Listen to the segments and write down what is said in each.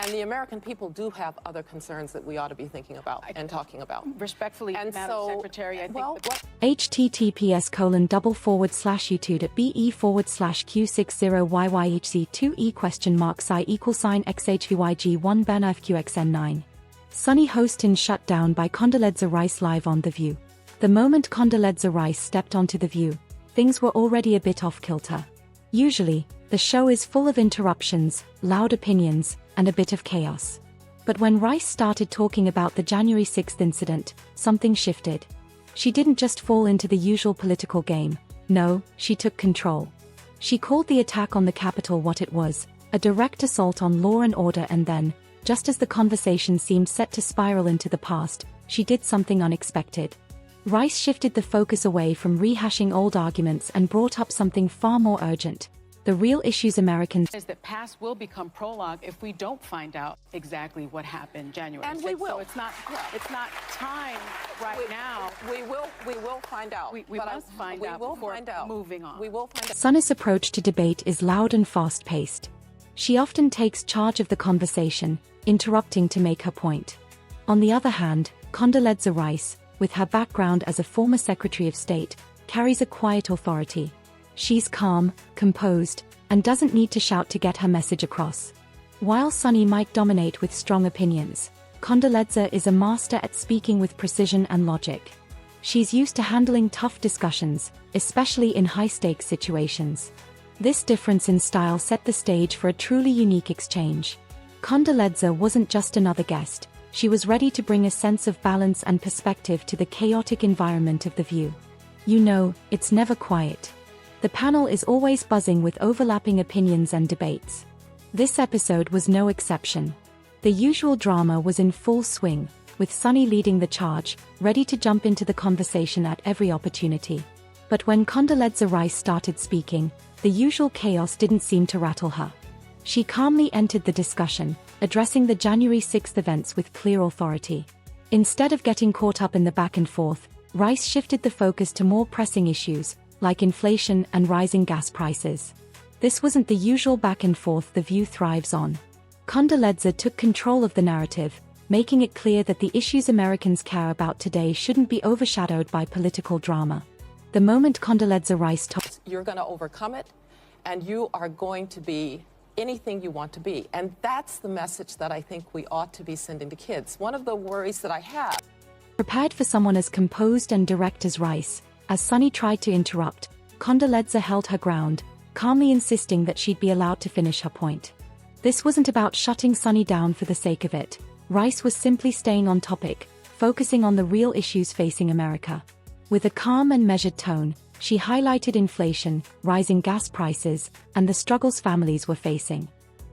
And the American people do have other concerns that we ought to be thinking about and talking about. Respectfully, and Madam so, Secretary, I think... https://youtube.be/q60YYHC2E?xHVYG1 BenFQXN9. Sunny Hostin shut down by Condoleezza Rice live on The View. The moment Condoleezza Rice stepped onto The View, things were already a bit off kilter. Usually, the show is full of interruptions, loud opinions, and a bit of chaos. But when Rice started talking about the January 6th incident, something shifted. She didn't just fall into the usual political game. No, she took control. She called the attack on the Capitol what it was, a direct assault on law and order, and then, just as the conversation seemed set to spiral into the past, she did something unexpected. Rice shifted the focus away from rehashing old arguments and brought up something far more urgent. The real issues Americans... is that past will become prologue if we don't find out exactly what happened January 6th. And we will. So it's not time now. We will find out. We must find out before moving on. We will find out. Sunny's approach to debate is loud and fast-paced. She often takes charge of the conversation, interrupting to make her point. On the other hand, Condoleezza Rice, with her background as a former Secretary of State, carries a quiet authority. She's calm, composed, and doesn't need to shout to get her message across. While Sunny might dominate with strong opinions, Condoleezza is a master at speaking with precision and logic. She's used to handling tough discussions, especially in high-stakes situations. This difference in style set the stage for a truly unique exchange. Condoleezza wasn't just another guest, she was ready to bring a sense of balance and perspective to the chaotic environment of The View. You know, it's never quiet. The panel is always buzzing with overlapping opinions and debates. This episode was no exception. The usual drama was in full swing, with Sunny leading the charge, ready to jump into the conversation at every opportunity. But when Condoleezza Rice started speaking, the usual chaos didn't seem to rattle her. She calmly entered the discussion, addressing the January 6th events with clear authority. Instead of getting caught up in the back and forth, Rice shifted the focus to more pressing issues, like inflation and rising gas prices. This wasn't the usual back and forth The View thrives on. Condoleezza took control of the narrative, making it clear that the issues Americans care about today shouldn't be overshadowed by political drama. The moment Condoleezza Rice talked, you're going to overcome it, and you are going to be anything you want to be. And that's the message that I think we ought to be sending to kids. One of the worries that I have... Prepared for someone as composed and direct as Rice, as Sunny tried to interrupt, Condoleezza held her ground, calmly insisting that she'd be allowed to finish her point. This wasn't about shutting Sunny down for the sake of it. Rice was simply staying on topic, focusing on the real issues facing America. With a calm and measured tone, she highlighted inflation, rising gas prices, and the struggles families were facing.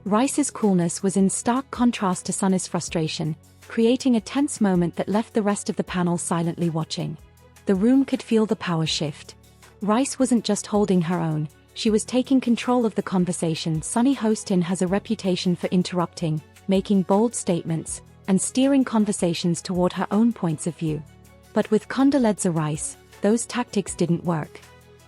Rice's coolness was in stark contrast to Sunny's frustration, creating a tense moment that left the rest of the panel silently watching. The room could feel the power shift. Rice wasn't just holding her own, she was taking control of the conversation. Sunny Hostin has a reputation for interrupting, making bold statements, and steering conversations toward her own points of view. But with Condoleezza Rice, those tactics didn't work.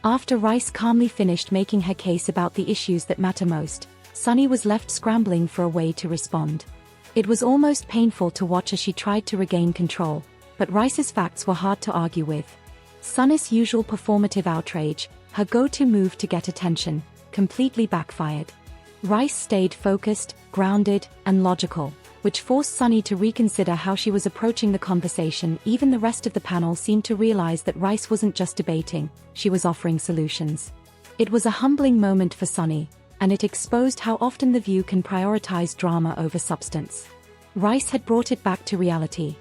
After Rice calmly finished making her case about the issues that matter most, Sunny was left scrambling for a way to respond. It was almost painful to watch as she tried to regain control, but Rice's facts were hard to argue with. Sunny's usual performative outrage, her go-to move to get attention, completely backfired. Rice stayed focused, grounded, and logical, which forced Sunny to reconsider how she was approaching the conversation. Even the rest of the panel seemed to realize that Rice wasn't just debating, she was offering solutions. It was a humbling moment for Sunny, and it exposed how often The View can prioritize drama over substance. Rice had brought it back to reality.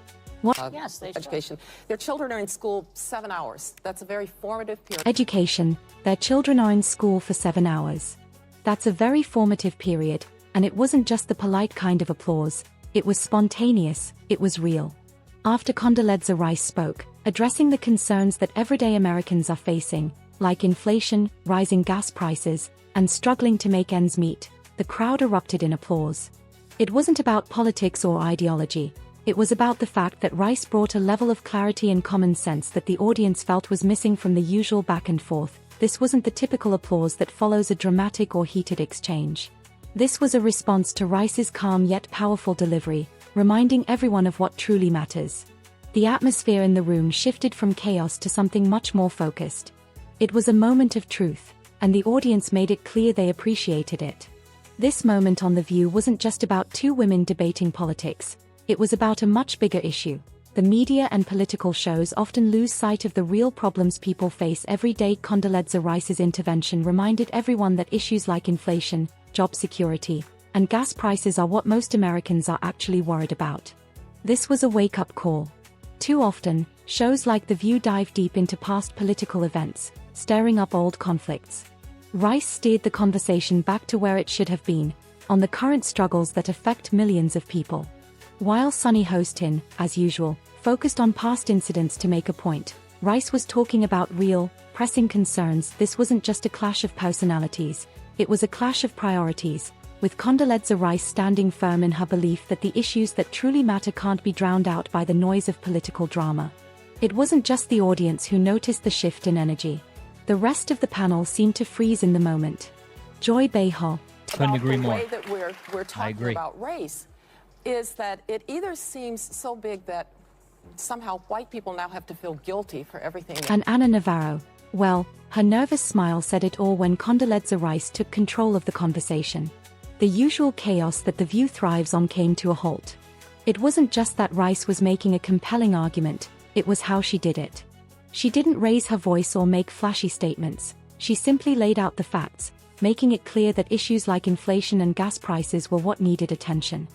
Yes, education. Their children are in school 7 hours. That's a very formative period. Education. Their children are in school for 7 hours. That's a very formative period, and it wasn't just the polite kind of applause, it was spontaneous, it was real. After Condoleezza Rice spoke, addressing the concerns that everyday Americans are facing, like inflation, rising gas prices, and struggling to make ends meet, the crowd erupted in applause. It wasn't about politics or ideology. It was about the fact that Rice brought a level of clarity and common sense that the audience felt was missing from the usual back and forth. This wasn't the typical applause that follows a dramatic or heated exchange. This was a response to Rice's calm yet powerful delivery, reminding everyone of what truly matters. The atmosphere in the room shifted from chaos to something much more focused. It was a moment of truth, and the audience made it clear they appreciated it. This moment on The View wasn't just about two women debating politics, it was about a much bigger issue. The media and political shows often lose sight of the real problems people face every day. Condoleezza Rice's intervention reminded everyone that issues like inflation, job security, and gas prices are what most Americans are actually worried about. This was a wake-up call. Too often, shows like The View dive deep into past political events, stirring up old conflicts. Rice steered the conversation back to where it should have been, on the current struggles that affect millions of people. While Sunny Hostin, as usual, focused on past incidents to make a point, Rice was talking about real, pressing concerns. This wasn't just a clash of personalities, it was a clash of priorities, with Condoleezza Rice standing firm in her belief that the issues that truly matter can't be drowned out by the noise of political drama. It wasn't just the audience who noticed the shift in energy. The rest of the panel seemed to freeze in the moment. Joy Behar. Couldn't agree more. The way that we're talking about race is that it either seems so big that somehow white people now have to feel guilty for everything. And Anna Navarro. Well, her nervous smile said it all when Condoleezza Rice took control of the conversation. The usual chaos that The View thrives on came to a halt. It wasn't just that Rice was making a compelling argument, it was how she did it. She didn't raise her voice or make flashy statements, she simply laid out the facts, making it clear that issues like inflation and gas prices were what needed attention.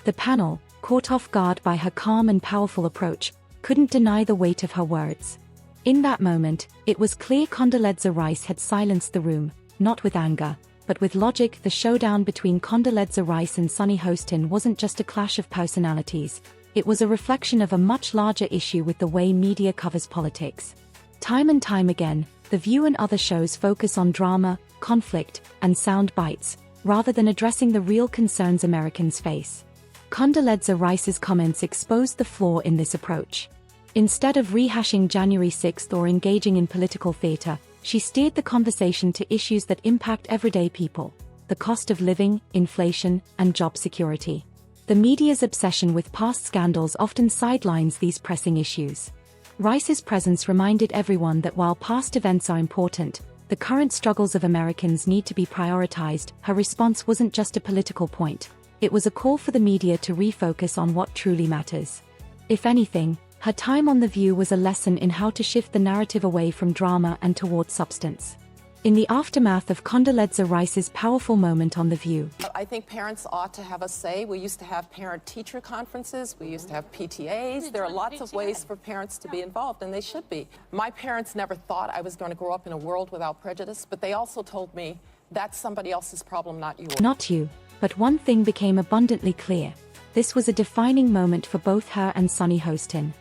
The panel, caught off guard by her calm and powerful approach, couldn't deny the weight of her words. In that moment, it was clear Condoleezza Rice had silenced the room, not with anger, but with logic. The showdown between Condoleezza Rice and Sunny Hostin wasn't just a clash of personalities, it was a reflection of a much larger issue with the way media covers politics. Time and time again, The View and other shows focus on drama, conflict, and sound bites, rather than addressing the real concerns Americans face. Condoleezza Rice's comments exposed the flaw in this approach. Instead of rehashing January 6th or engaging in political theater, she steered the conversation to issues that impact everyday people: the cost of living, inflation, and job security. The media's obsession with past scandals often sidelines these pressing issues. Rice's presence reminded everyone that while past events are important, the current struggles of Americans need to be prioritized. Her response wasn't just a political point, it was a call for the media to refocus on what truly matters. If anything, her time on The View was a lesson in how to shift the narrative away from drama and toward substance. In the aftermath of Condoleezza Rice's powerful moment on The View, I think parents ought to have a say. We used to have parent-teacher conferences. We used to have PTAs. There are lots of ways for parents to be involved, and they should be. My parents never thought I was going to grow up in a world without prejudice, but they also told me that's somebody else's problem, not yours. Not you, but one thing became abundantly clear. This was a defining moment for both her and Sunny Hostin.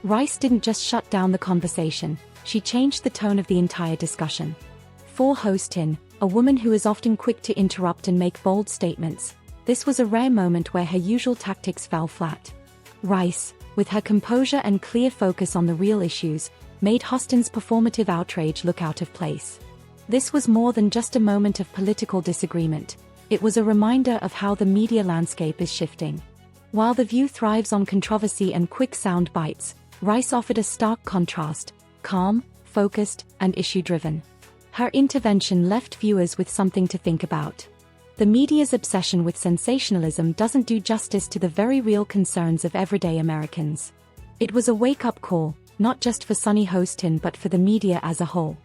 Rice didn't just shut down the conversation, she changed the tone of the entire discussion. For Hostin, a woman who is often quick to interrupt and make bold statements, this was a rare moment where her usual tactics fell flat. Rice, with her composure and clear focus on the real issues, made Hostin's performative outrage look out of place. This was more than just a moment of political disagreement, it was a reminder of how the media landscape is shifting. While The View thrives on controversy and quick sound bites, Rice offered a stark contrast: calm, focused, and issue-driven. Her intervention left viewers with something to think about. The media's obsession with sensationalism doesn't do justice to the very real concerns of everyday Americans. It was a wake-up call, not just for Sunny Hostin but for the media as a whole.